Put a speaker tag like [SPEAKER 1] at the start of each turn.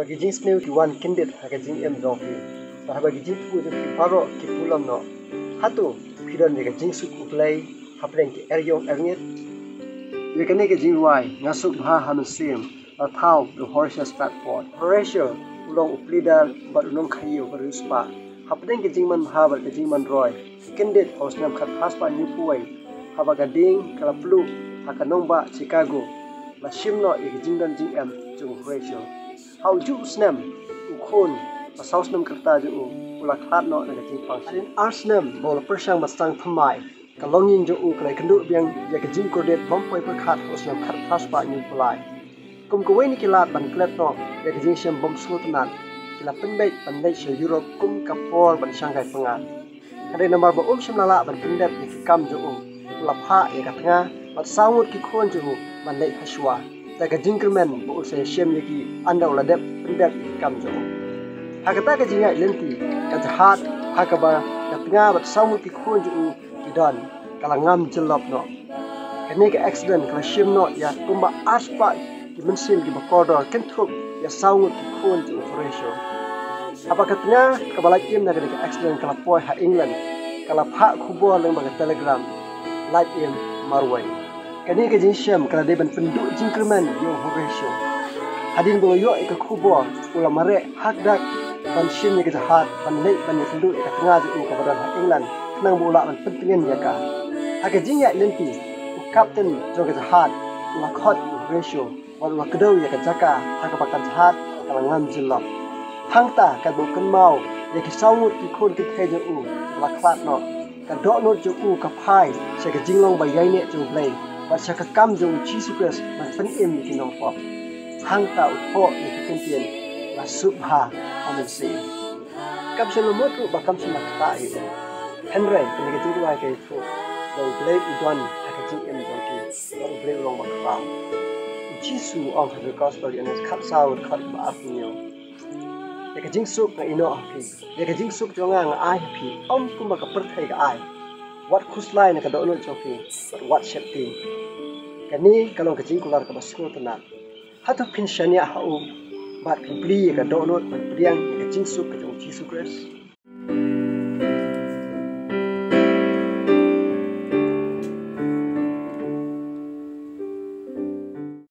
[SPEAKER 1] bagi jing sneu ki wan kindet ha jing em dong fi ba bagi jing pu je ki paro ki pulam no hatu phiron ne jing su ku play hapren ki eryong erngit we kan ne jing wai ngasuk ha han sim a thau the horses fatport Horatio ulong uplidal ba ulong khayo ba ruspa hapren ki jing man ha ba ki jing man roy kindet hosnam khat haspa ni puai haba gading kala plu hakanong ba Chicago la shimno ik jingdan jing em chung Horatio how ju snam ukhon pa sausnam karta ju ula khat no na jing function arsnam bol persang masang thamai kalongin ju klai kandu biang ya ka jing kordet bom poi per khat hosnam khat haspa ni pulai kum ko weni kilat ban klet no ya ka jing shem bom sultanat kila penbait pandai se Europe kum kapor ban shanghai pangan ada nomor ba shim lala ban pendet ni kam ju ula pha ya ka tanga bat sawut ki khon ju man lei hashwa ta ka jingkermen bo se shem yaki anda ula dep pendet kam ju hakata ka jinga lenti ka jahat hakaba ka tanga bat sawut ki khon ju kidon kala ngam jelop no kene ka accident kala shem no ya kumba aspa ki mensim ki bakodor kenthuk ya sawut ki khon ju Horatio apa katanya kabalak im na ka accident kala poi ha England kala pha khubo leng ba telegram light im marwai kani ka jing shem kala de ban pendu jingkerman yo Horatio hadin bo yo ka khubo ula mare hak dak ban shin ni ka jahat ban lei ban ni pendu ka tanga ju ka badan ha England nang bo la ban pentengen ya ka ha ka jing ya lenti captain jo ka jahat ula khot Horatio wal wa kedau ya ka jaka ha ka bakan jahat kala ngam jilop hangta ka bo kan mau ya ki sawut ki khon ki the ju la khat no ka do no ju ka phai se ka jinglong ba yai ne ju play ba sa ka kam ju chi su kres ma pen em ki nong pop hangta u tho ni ki kan tien la subha amen se kam se lo motu ba kam se ma ta i henry ki ni ki ju wa ke fu do play u don ka jing em ju ki do play long ba ka chi su of the gospel in his cut sound cut ba apnyo ya ka jing suk na ino api ya ka jing suk jonga nga ai pi om kuma ka perthai ka ai what khuslai na ka do no chofi but what shaping kani kalong ka jing kular ka basku tana hatu pin shania ha bat pin pli ka do no ban priang ka jing suk ka jong chi su kres